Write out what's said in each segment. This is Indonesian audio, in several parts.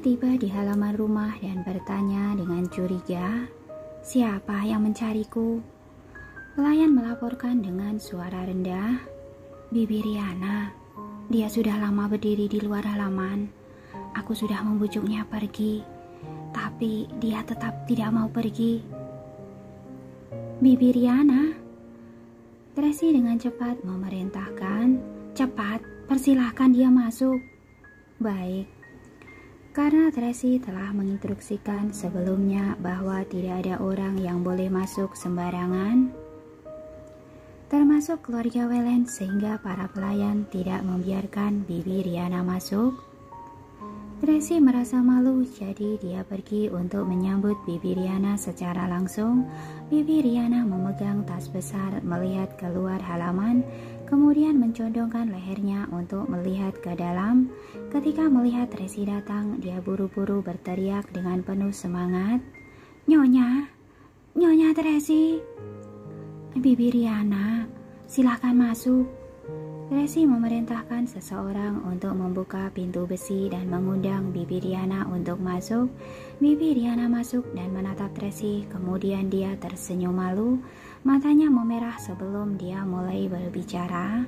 tiba di halaman rumah dan bertanya dengan curiga, "Siapa yang mencariku?" Pelayan melaporkan dengan suara rendah, "Bibi Riana. Dia sudah lama berdiri di luar halaman. Aku sudah membujuknya pergi, tapi dia tetap tidak mau pergi." "Bibi Riana?" Tracy dengan cepat memerintahkan, "Cepat, persilahkan dia masuk." "Baik." Karena Tracy telah menginstruksikan sebelumnya bahwa tidak ada orang yang boleh masuk sembarangan, termasuk keluarga Welen, sehingga para pelayan tidak membiarkan Bibi Riana masuk. Tracy merasa malu, jadi dia pergi untuk menyambut Bibi Riana secara langsung. Bibi Riana memegang tas besar, melihat keluar halaman, kemudian mencondongkan lehernya untuk melihat ke dalam. Ketika melihat Tracy datang, dia buru-buru berteriak dengan penuh semangat, "Nyonya, Nyonya Tracy." "Bibi Riana, silahkan masuk." Tracy memerintahkan seseorang untuk membuka pintu besi dan mengundang Bibi Riana untuk masuk. Bibi Riana masuk dan menatap Tracy, kemudian dia tersenyum malu. Matanya memerah sebelum dia mulai berbicara.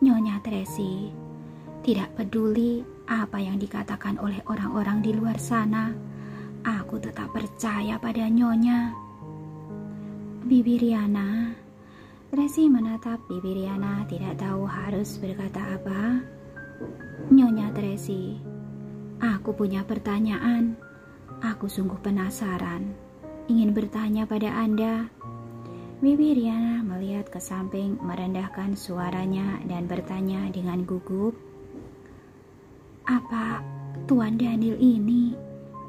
"Nyonya Tracy, tidak peduli apa yang dikatakan oleh orang-orang di luar sana, aku tetap percaya pada Nyonya." "Bibi Riana." Tracy menatap Bibi Riana, tidak tahu harus berkata apa. "Nyonya Tracy, aku punya pertanyaan. Aku sungguh penasaran, ingin bertanya pada Anda." Bibi Riana melihat ke samping, merendahkan suaranya dan bertanya dengan gugup, "Apa Tuan Daniel ini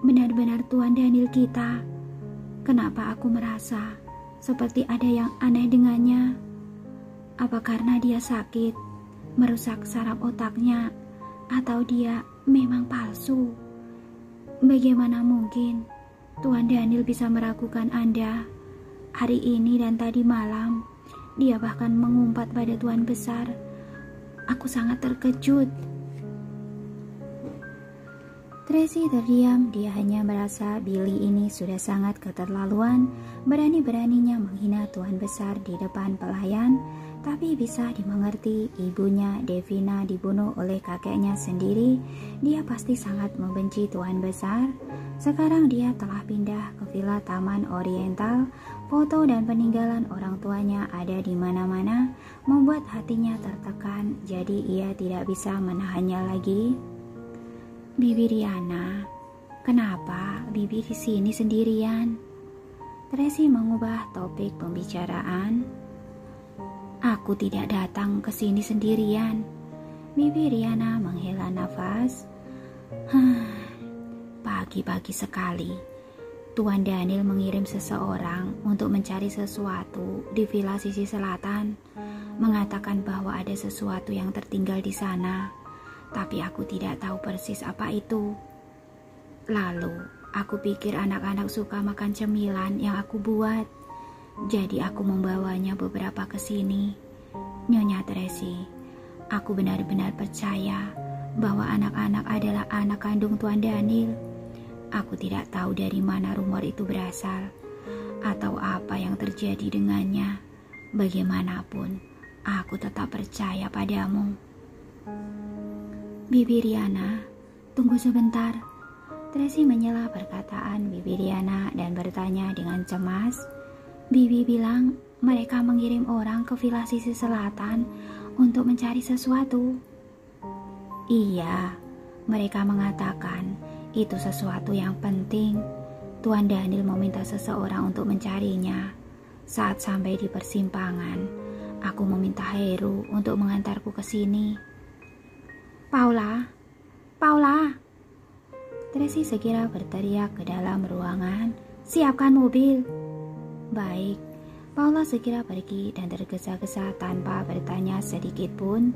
benar-benar Tuan Daniel kita? Kenapa aku merasa seperti ada yang aneh dengannya? Apa karena dia sakit, merusak saraf otaknya, atau dia memang palsu? Bagaimana mungkin Tuan Daniel bisa meragukan Anda? Hari ini dan tadi malam, dia bahkan mengumpat pada Tuan Besar. Aku sangat terkejut." Tracy terdiam, dia hanya merasa Billy ini sudah sangat keterlaluan, berani-beraninya menghina Tuan Besar di depan pelayan, tapi bisa dimengerti ibunya Devina dibunuh oleh kakeknya sendiri, dia pasti sangat membenci Tuan Besar. Sekarang dia telah pindah ke villa Taman Oriental, foto dan peninggalan orang tuanya ada di mana-mana, membuat hatinya tertekan, jadi ia tidak bisa menahannya lagi. "Bibi Riana, kenapa Bibi di sini sendirian?" Tracy mengubah topik pembicaraan. "Aku tidak datang ke sini sendirian." Bibi Riana menghela nafas. "Pagi-pagi sekali, Tuan Daniel mengirim seseorang untuk mencari sesuatu di villa sisi selatan, mengatakan bahwa ada sesuatu yang tertinggal di sana. Tapi aku tidak tahu persis apa itu. Lalu, aku pikir anak-anak suka makan cemilan yang aku buat. Jadi aku membawanya beberapa ke sini. Nyonya Tracy, aku benar-benar percaya bahwa anak-anak adalah anak kandung Tuan Daniel. Aku tidak tahu dari mana rumor itu berasal, atau apa yang terjadi dengannya. Bagaimanapun, aku tetap percaya padamu." "Bibi Riana, tunggu sebentar." Tracy menyela perkataan Bibi Riana dan bertanya dengan cemas, "Bibi bilang mereka mengirim orang ke villa sisi selatan untuk mencari sesuatu." "Iya, mereka mengatakan itu sesuatu yang penting. Tuan Daniel meminta seseorang untuk mencarinya. Saat sampai di persimpangan, aku meminta Heru untuk mengantarku ke sini." "Paula, Paula!" Tracy segera berteriak ke dalam ruangan, "Siapkan mobil." "Baik." Paula segera pergi dan tergesa-gesa tanpa bertanya sedikit pun.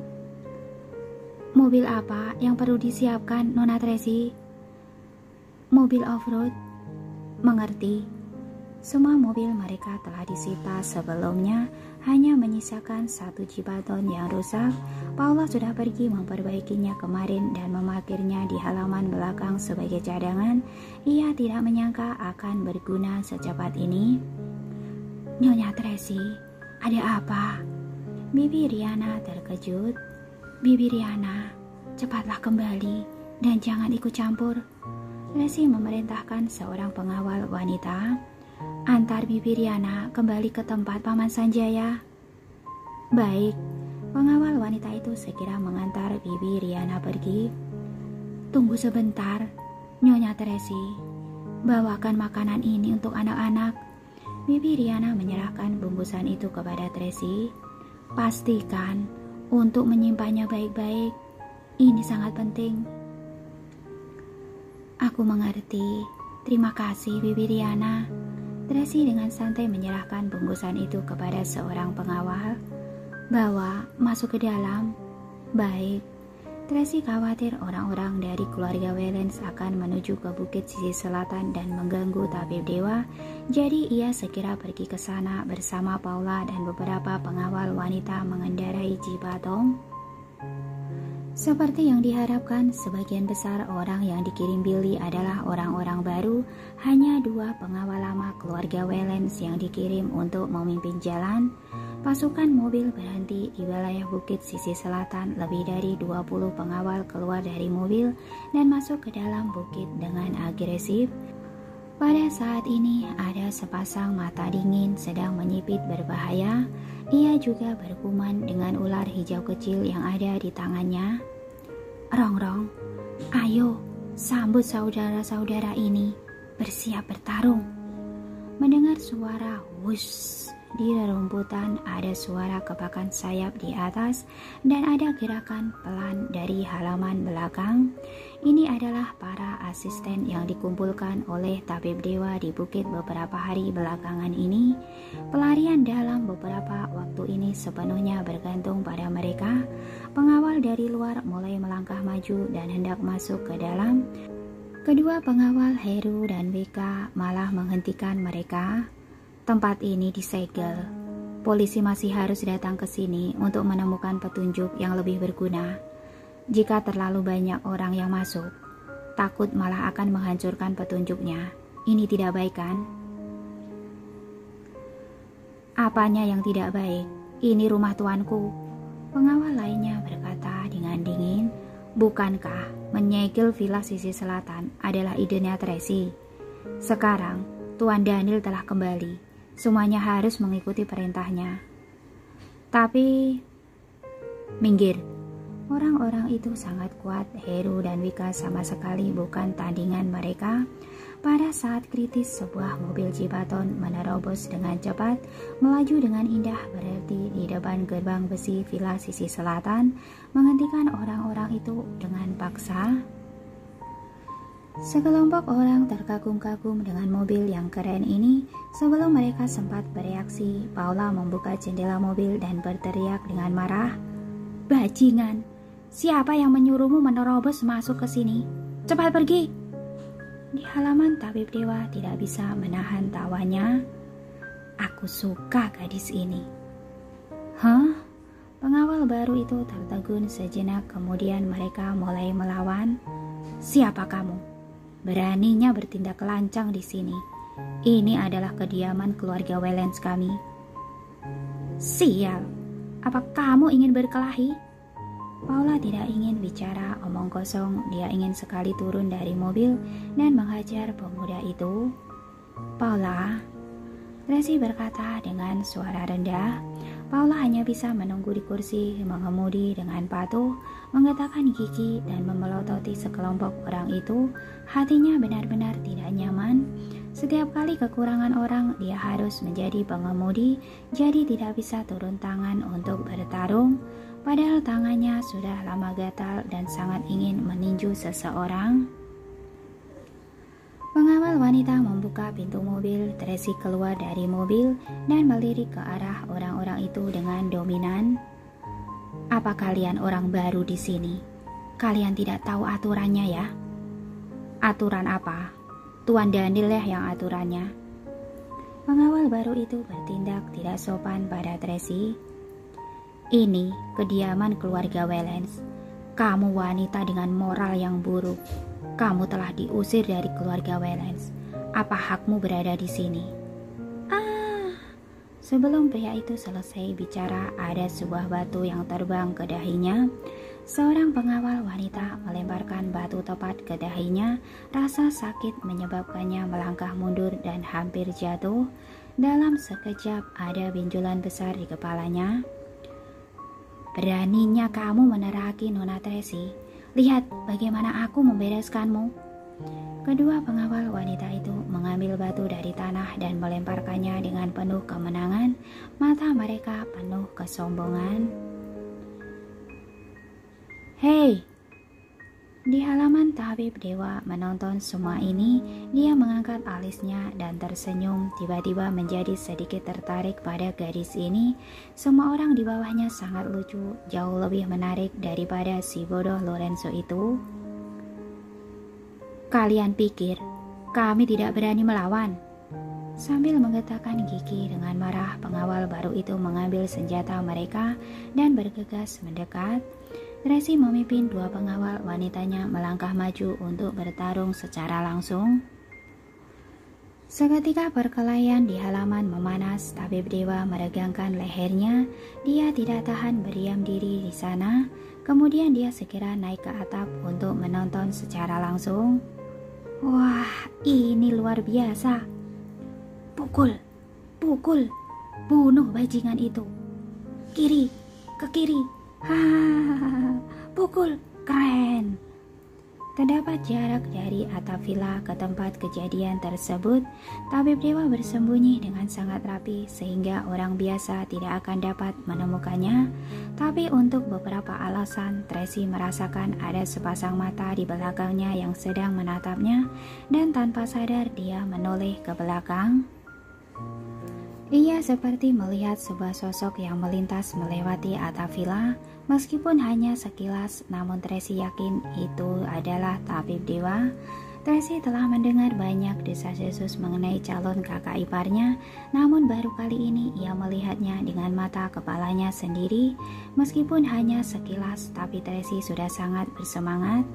"Mobil apa yang perlu disiapkan, Nona Tracy?" "Mobil off-road." "Mengerti." Semua mobil mereka telah disita sebelumnya, hanya menyisakan satu Cibaton yang rusak. Paula sudah pergi memperbaikinya kemarin dan memarkirnya di halaman belakang sebagai cadangan. Ia tidak menyangka akan berguna secepat ini. Nyonya Tracy, ada apa? Bibi Riana terkejut. Bibi Riana, cepatlah kembali dan jangan ikut campur. Tracy memerintahkan seorang pengawal wanita. Antar Bibi Riana kembali ke tempat Paman Sanjaya. Baik, pengawal wanita itu segera mengantar Bibi Riana pergi. Tunggu sebentar, Nyonya Tracy. Bawakan makanan ini untuk anak-anak. Bibi Riana menyerahkan bungkusan itu kepada Tracy. Pastikan untuk menyimpannya baik-baik. Ini sangat penting. Aku mengerti. Terima kasih, Bibi Riana. Tracy dengan santai menyerahkan bungkusan itu kepada seorang pengawal. Bawa, masuk ke dalam. Baik. Tracy khawatir orang-orang dari keluarga Wellens akan menuju ke bukit sisi selatan dan mengganggu tabib dewa. Jadi ia segera pergi ke sana bersama Paula dan beberapa pengawal wanita mengendarai Cibaton. Seperti yang diharapkan, sebagian besar orang yang dikirim Billy adalah orang-orang baru. Hanya 2 pengawal lama keluarga Wellens yang dikirim untuk memimpin jalan. Pasukan mobil berhenti di wilayah bukit sisi selatan. Lebih dari 20 pengawal keluar dari mobil dan masuk ke dalam bukit dengan agresif. Pada saat ini ada sepasang mata dingin sedang menyipit berbahaya. Ia juga berkuman dengan ular hijau kecil yang ada di tangannya. Rongrong, ayo sambut saudara-saudara ini, bersiap bertarung. Mendengar suara wush di rerumputan, ada suara kepakan sayap di atas dan ada gerakan pelan dari halaman belakang. Ini adalah para asisten yang dikumpulkan oleh tabib dewa di bukit beberapa hari belakangan ini. Pelarian dalam beberapa waktu ini sepenuhnya bergantung pada mereka. Pengawal dari luar mulai melangkah maju dan hendak masuk ke dalam. Kedua pengawal Heru dan Wika malah menghentikan mereka. Tempat ini disegel. Polisi masih harus datang ke sini untuk menemukan petunjuk yang lebih berguna. Jika terlalu banyak orang yang masuk, takut malah akan menghancurkan petunjuknya. Ini tidak baik, kan? Apanya yang tidak baik? Ini rumah tuanku. Pengawal lainnya berkata dengan dingin. Bukankah menyegel villa sisi selatan adalah idenya Tracy? Sekarang Tuan Daniel telah kembali. Semuanya harus mengikuti perintahnya. Tapi minggir. Orang-orang itu sangat kuat. Heru dan Wika sama sekali bukan tandingan mereka. Pada saat kritis, sebuah mobil Cibaton menerobos dengan cepat, melaju dengan indah berhenti di depan gerbang besi villa sisi selatan, menghentikan orang-orang itu dengan paksa. Sekelompok orang terkagum-kagum dengan mobil yang keren ini. Sebelum mereka sempat bereaksi, Paula membuka jendela mobil dan berteriak dengan marah. Bajingan, siapa yang menyuruhmu menerobos masuk ke sini? Cepat pergi! Di halaman tabib dewa tidak bisa menahan tawanya. Aku suka gadis ini. Hah? Pengawal baru itu tertegun sejenak, kemudian mereka mulai melawan. Siapa kamu? Beraninya bertindak lancang di sini. Ini adalah kediaman keluarga Wellens kami. Sial, apa kamu ingin berkelahi? Paula tidak ingin bicara omong kosong. Dia ingin sekali turun dari mobil dan menghajar pemuda itu. Paula, Tracy berkata dengan suara rendah. Paula hanya bisa menunggu di kursi, mengemudi dengan patuh, menggetakkan gigi dan memelototi sekelompok orang itu. Hatinya benar-benar tidak nyaman. Setiap kali kekurangan orang, dia harus menjadi pengemudi, jadi tidak bisa turun tangan untuk bertarung. Padahal tangannya sudah lama gatal dan sangat ingin meninju seseorang. Pengawal wanita membuka pintu mobil. Tracy keluar dari mobil dan melirik ke arah orang-orang itu dengan dominan. Apa kalian orang baru di sini? Kalian tidak tahu aturannya ya? Aturan apa? Tuan Daniel yang aturannya. Pengawal baru itu bertindak tidak sopan pada Tracy. Ini kediaman keluarga Wellens. Kamu wanita dengan moral yang buruk. Kamu telah diusir dari keluarga Wellens. Apa hakmu berada di sini? Sebelum pria itu selesai bicara, ada sebuah batu yang terbang ke dahinya. Seorang pengawal wanita melemparkan batu tepat ke dahinya. Rasa sakit menyebabkannya melangkah mundur dan hampir jatuh. Dalam sekejap ada benjolan besar di kepalanya. Beraninya kamu meneraki Nona Tracy. Lihat bagaimana aku membereskanmu. Kedua pengawal wanita itu mengambil batu dari tanah dan melemparkannya dengan penuh kemenangan. Mata mereka penuh kesombongan. Hei! Di halaman tabib dewa menonton semua ini, dia mengangkat alisnya dan tersenyum, tiba-tiba menjadi sedikit tertarik pada gadis ini. Semua orang di bawahnya sangat lucu, jauh lebih menarik daripada si bodoh Lorenzo itu. Kalian pikir kami tidak berani melawan? Sambil menggetakkan gigi dengan marah, pengawal baru itu mengambil senjata mereka dan bergegas mendekat. Tracy memimpin dua pengawal wanitanya melangkah maju untuk bertarung secara langsung. Seketika perkelahian di halaman memanas, tabib dewa meregangkan lehernya. Dia tidak tahan berdiam diri di sana. Kemudian dia segera naik ke atap untuk menonton secara langsung. Wah, ini luar biasa. Pukul, pukul, bunuh bajingan itu. Kiri, ke kiri. Pukul, keren. Terdapat jarak dari atap villa ke tempat kejadian tersebut. Tabib dewa bersembunyi dengan sangat rapi sehingga orang biasa tidak akan dapat menemukannya. Tapi untuk beberapa alasan, Tracy merasakan ada sepasang mata di belakangnya yang sedang menatapnya, dan tanpa sadar dia menoleh ke belakang. Ia seperti melihat sebuah sosok yang melintas melewati atap villa. Meskipun hanya sekilas, namun Tracy yakin itu adalah tabib dewa. Tracy telah mendengar banyak desas-desus mengenai calon kakak iparnya, namun baru kali ini ia melihatnya dengan mata kepalanya sendiri. Meskipun hanya sekilas, tapi Tracy sudah sangat bersemangat.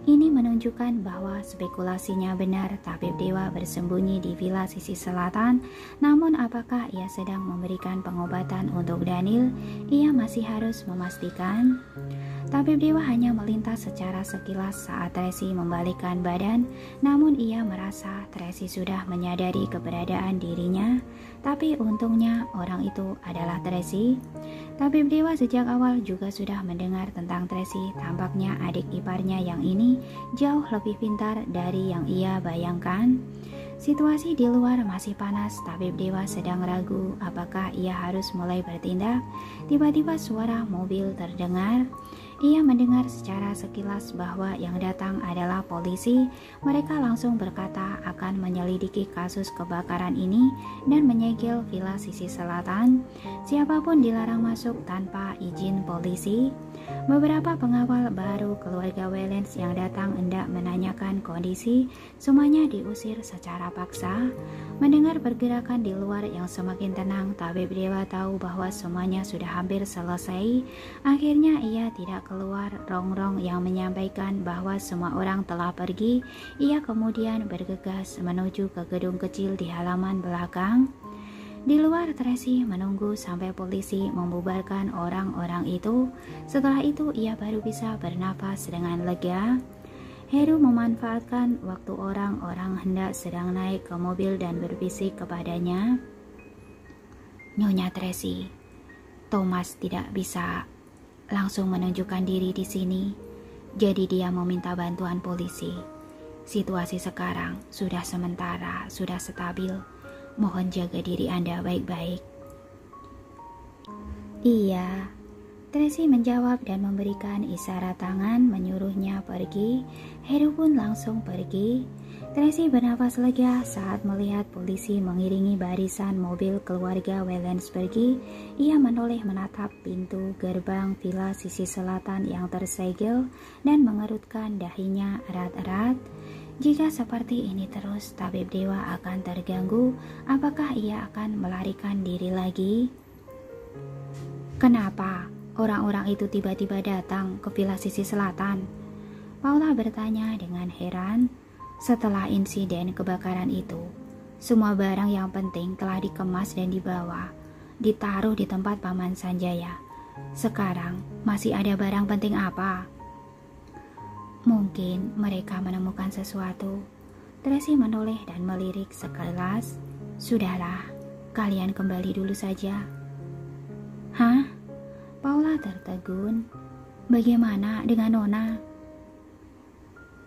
Ini menunjukkan bahwa spekulasinya benar, tabib dewa bersembunyi di villa sisi selatan. Namun apakah ia sedang memberikan pengobatan untuk Daniel? Ia masih harus memastikan. Tabib dewa hanya melintas secara sekilas saat Tracy membalikkan badan. Namun ia merasa Tracy sudah menyadari keberadaan dirinya. Tapi untungnya orang itu adalah Tracy. Tabib dewa sejak awal juga sudah mendengar tentang Tracy. Tampaknya adik iparnya yang ini jauh lebih pintar dari yang ia bayangkan. Situasi di luar masih panas. Tabib dewa sedang ragu apakah ia harus mulai bertindak. Tiba-tiba suara mobil terdengar. Ia mendengar secara sekilas bahwa yang datang adalah polisi. Mereka langsung berkata akan menyelidiki kasus kebakaran ini dan menyegel villa sisi selatan. Siapapun dilarang masuk tanpa izin polisi. Beberapa pengawal baru keluarga Wellens yang datang hendak menanyakan kondisi. Semuanya diusir secara paksa. Mendengar pergerakan di luar yang semakin tenang, tabib dewa tahu bahwa semuanya sudah hampir selesai. Akhirnya ia tidak keluar rongrong yang menyampaikan bahwa semua orang telah pergi. Ia kemudian bergegas menuju ke gedung kecil di halaman belakang. Di luar, Tracy menunggu sampai polisi membubarkan orang-orang itu. Setelah itu ia baru bisa bernapas dengan lega. Heru memanfaatkan waktu orang-orang hendak sedang naik ke mobil dan berbisik kepadanya. Nyonya Tracy, Thomas tidak bisa langsung menunjukkan diri di sini, jadi dia meminta bantuan polisi. Situasi sekarang sudah sementara, sudah stabil. Mohon jaga diri Anda baik-baik. Iya, Tracy menjawab dan memberikan isyarat tangan menyuruhnya pergi. Heru pun langsung pergi. Tracy bernafas lega saat melihat polisi mengiringi barisan mobil keluarga Wellens pergi. Ia menoleh menatap pintu gerbang villa sisi selatan yang tersegel dan mengerutkan dahinya erat-erat. Jika seperti ini terus, tabib dewa akan terganggu. Apakah ia akan melarikan diri lagi? Kenapa orang-orang itu tiba-tiba datang ke villa sisi selatan? Paula bertanya dengan heran. Setelah insiden kebakaran itu, semua barang yang penting telah dikemas dan dibawa, ditaruh di tempat Paman Sanjaya. Sekarang masih ada barang penting apa? Mungkin mereka menemukan sesuatu. Tracy menoleh dan melirik sekelas. Sudahlah, kalian kembali dulu saja. Hah? Paula tertegun. Bagaimana dengan Nona?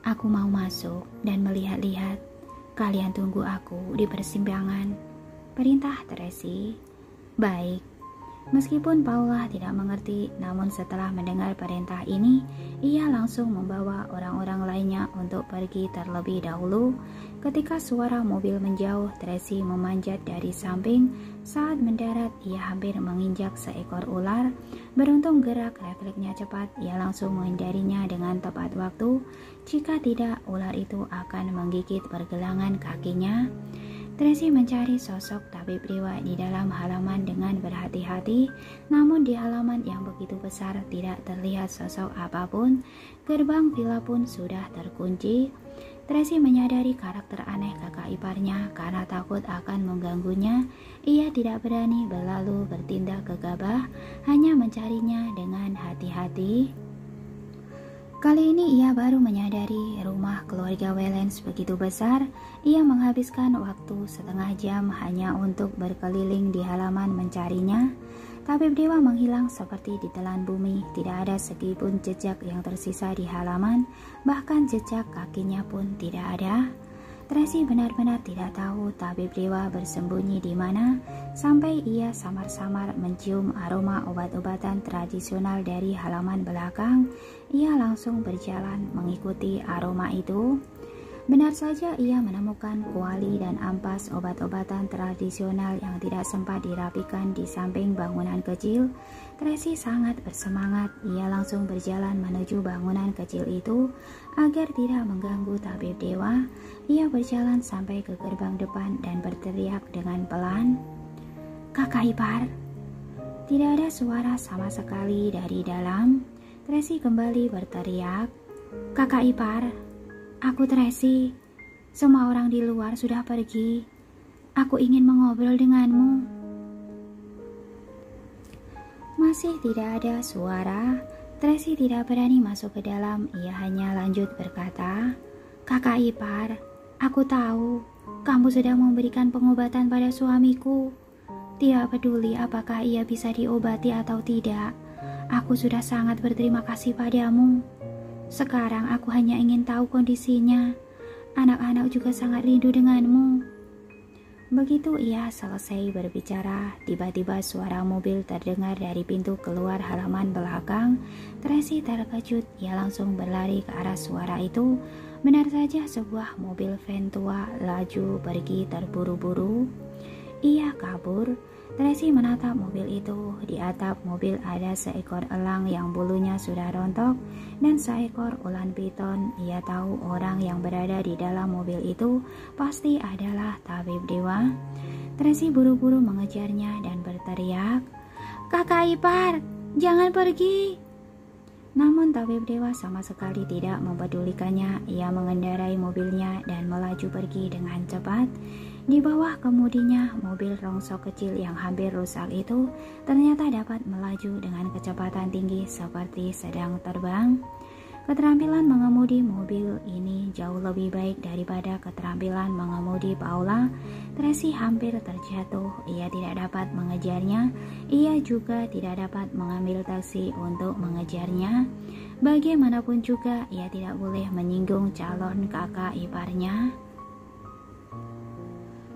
Aku mau masuk dan melihat-lihat. Kalian tunggu aku di persimpangan, perintah Tracy. Baik. Meskipun Paula tidak mengerti, namun setelah mendengar perintah ini, ia langsung membawa orang-orang lainnya untuk pergi terlebih dahulu. Ketika suara mobil menjauh, Tracy memanjat dari samping. Saat mendarat, ia hampir menginjak seekor ular. Beruntung gerak refleksnya cepat, ia langsung menghindarinya dengan tepat waktu. Jika tidak, ular itu akan menggigit pergelangan kakinya. Tracy mencari sosok tabib dewa di dalam halaman dengan berhati-hati, namun di halaman yang begitu besar tidak terlihat sosok apapun. Gerbang villa pun sudah terkunci. Tracy menyadari karakter aneh kakak iparnya. Karena takut akan mengganggunya, ia tidak berani berlalu bertindak gegabah, hanya mencarinya dengan hati-hati. Kali ini ia baru menyadari rumah keluarga Wellens begitu besar. Ia menghabiskan waktu setengah jam hanya untuk berkeliling di halaman mencarinya. Tabib dewa menghilang seperti ditelan bumi. Tidak ada segipun jejak yang tersisa di halaman, bahkan jejak kakinya pun tidak ada. Tracy benar-benar tidak tahu tabib dewa bersembunyi di mana, sampai ia samar-samar mencium aroma obat-obatan tradisional dari halaman belakang. Ia langsung berjalan mengikuti aroma itu. Benar saja ia menemukan kuali dan ampas obat-obatan tradisional yang tidak sempat dirapikan di samping bangunan kecil. Tracy sangat bersemangat. Ia langsung berjalan menuju bangunan kecil itu agar tidak mengganggu tabib dewa. Ia berjalan sampai ke gerbang depan dan berteriak dengan pelan, "Kakak ipar!" Tidak ada suara sama sekali dari dalam. Tracy kembali berteriak, "Kakak ipar, aku Tracy. Semua orang di luar sudah pergi. Aku ingin mengobrol denganmu." Masih tidak ada suara. Tracy tidak berani masuk ke dalam. Ia hanya lanjut berkata, "Kakak ipar, aku tahu kamu sedang memberikan pengobatan pada suamiku. Tidak peduli apakah ia bisa diobati atau tidak. Aku sudah sangat berterima kasih padamu. Sekarang aku hanya ingin tahu kondisinya. Anak-anak juga sangat rindu denganmu." Begitu ia selesai berbicara, tiba-tiba suara mobil terdengar dari pintu keluar halaman belakang. Tracy terkejut. Ia langsung berlari ke arah suara itu. Benar saja, sebuah mobil van tua laju pergi terburu-buru. Ia kabur. Tracy menatap mobil itu. Di atap mobil ada seekor elang yang bulunya sudah rontok dan seekor ular piton. Ia tahu orang yang berada di dalam mobil itu pasti adalah tabib dewa. Tracy buru-buru mengejarnya dan berteriak, "Kakak ipar, jangan pergi!" Namun tabib dewa sama sekali tidak mempedulikannya. Ia mengendarai mobilnya dan melaju pergi dengan cepat. Di bawah kemudinya, mobil rongsok kecil yang hampir rusak itu ternyata dapat melaju dengan kecepatan tinggi seperti sedang terbang. Keterampilan mengemudi mobil ini jauh lebih baik daripada keterampilan mengemudi Paula. Tracy hampir terjatuh. Ia tidak dapat mengejarnya. Ia juga tidak dapat mengambil taksi untuk mengejarnya. Bagaimanapun juga, ia tidak boleh menyinggung calon kakak iparnya.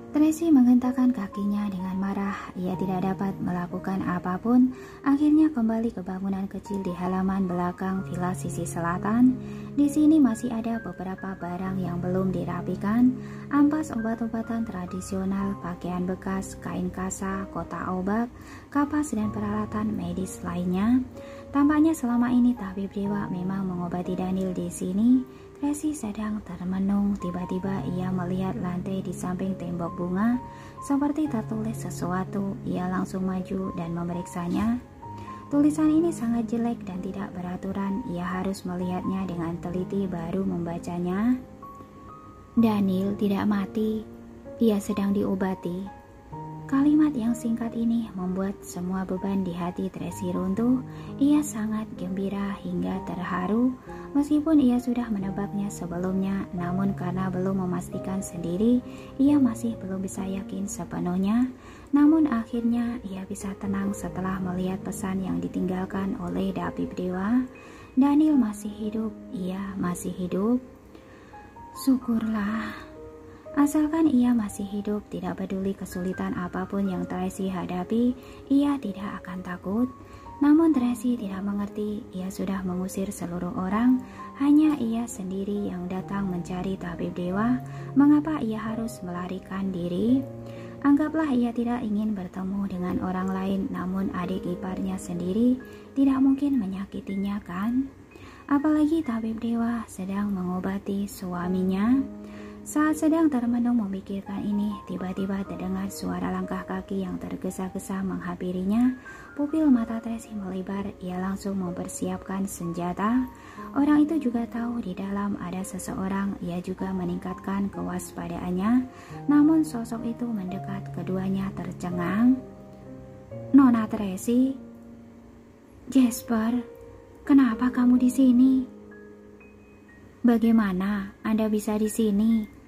Tracy menghentakkan kakinya dengan marah. Ia tidak dapat melakukan apapun. Akhirnya kembali ke bangunan kecil di halaman belakang villa sisi selatan. Di sini masih ada beberapa barang yang belum dirapikan. Ampas obat-obatan tradisional, pakaian bekas, kain kasa, kotak obat, kapas dan peralatan medis lainnya. Tampaknya selama ini tabib dewa memang mengobati Daniel di sini. Tracy sedang termenung, tiba-tiba ia melihat lantai di samping tembok bunga seperti tertulis sesuatu. Ia langsung maju dan memeriksanya. Tulisan ini sangat jelek dan tidak beraturan. Ia harus melihatnya dengan teliti baru membacanya. Daniel tidak mati, ia sedang diobati. Kalimat yang singkat ini membuat semua beban di hati Tracy runtuh. Ia sangat gembira hingga terharu. Meskipun ia sudah menebaknya sebelumnya, namun karena belum memastikan sendiri, ia masih belum bisa yakin sepenuhnya. Namun akhirnya ia bisa tenang setelah melihat pesan yang ditinggalkan oleh Dabib Dewa. Daniel masih hidup, ia masih hidup. Syukurlah. Asalkan ia masih hidup, tidak peduli kesulitan apapun yang Tracy hadapi, ia tidak akan takut. Namun Tracy tidak mengerti, ia sudah mengusir seluruh orang, hanya ia sendiri yang datang mencari tabib dewa. Mengapa ia harus melarikan diri? Anggaplah ia tidak ingin bertemu dengan orang lain, namun adik iparnya sendiri tidak mungkin menyakitinya, kan? Apalagi tabib dewa sedang mengobati suaminya. Saat sedang termenung memikirkan ini, tiba-tiba terdengar suara langkah kaki yang tergesa-gesa menghampirinya. Pupil mata Tracy melebar, ia langsung mempersiapkan senjata. Orang itu juga tahu di dalam ada seseorang, ia juga meningkatkan kewaspadaannya. Namun sosok itu mendekat, keduanya tercengang. Nona Tracy, Jasper, kenapa kamu di sini? Bagaimana Anda bisa di sini?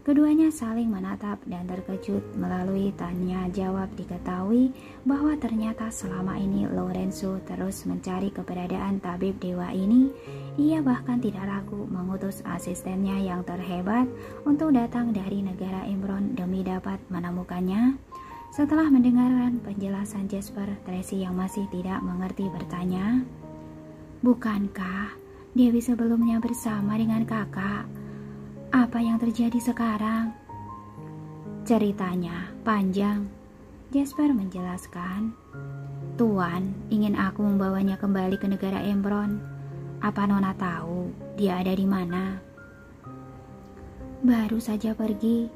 Keduanya saling menatap dan terkejut. Melalui tanya jawab diketahui bahwa ternyata selama ini Lorenzo terus mencari keberadaan tabib dewa ini. Ia bahkan tidak ragu mengutus asistennya yang terhebat untuk datang dari negara Imron demi dapat menemukannya. Setelah mendengarkan penjelasan Jasper, Tracy yang masih tidak mengerti bertanya, bukankah Dewi sebelumnya bersama dengan kakak? Apa yang terjadi sekarang? Ceritanya panjang, Jasper menjelaskan. Tuan ingin aku membawanya kembali ke negara Embron. Apa Nona tahu dia ada di mana? Baru saja pergi,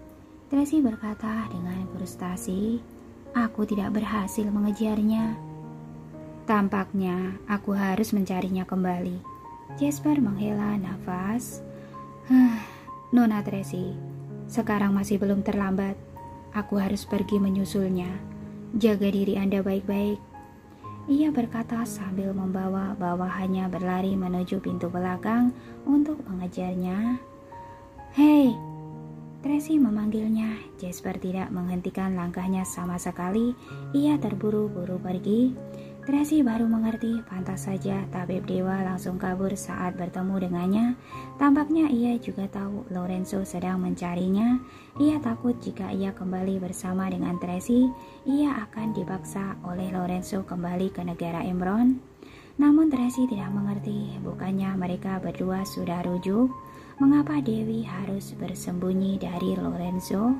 Tracy berkata dengan frustasi. Aku tidak berhasil mengejarnya. Tampaknya aku harus mencarinya kembali. Jasper menghela nafas. Nona Tracy, sekarang masih belum terlambat. Aku harus pergi menyusulnya. Jaga diri Anda baik-baik. Ia berkata sambil membawa bawahannya berlari menuju pintu belakang untuk mengejarnya. Hei, Tracy memanggilnya. Jasper tidak menghentikan langkahnya sama sekali. Ia terburu-buru pergi. Tracy baru mengerti, pantas saja tabib dewa langsung kabur saat bertemu dengannya. Tampaknya ia juga tahu Lorenzo sedang mencarinya. Ia takut jika ia kembali bersama dengan Tracy, ia akan dipaksa oleh Lorenzo kembali ke negara Imron. Namun Tracy tidak mengerti, bukannya mereka berdua sudah rujuk? Mengapa Dewi harus bersembunyi dari Lorenzo?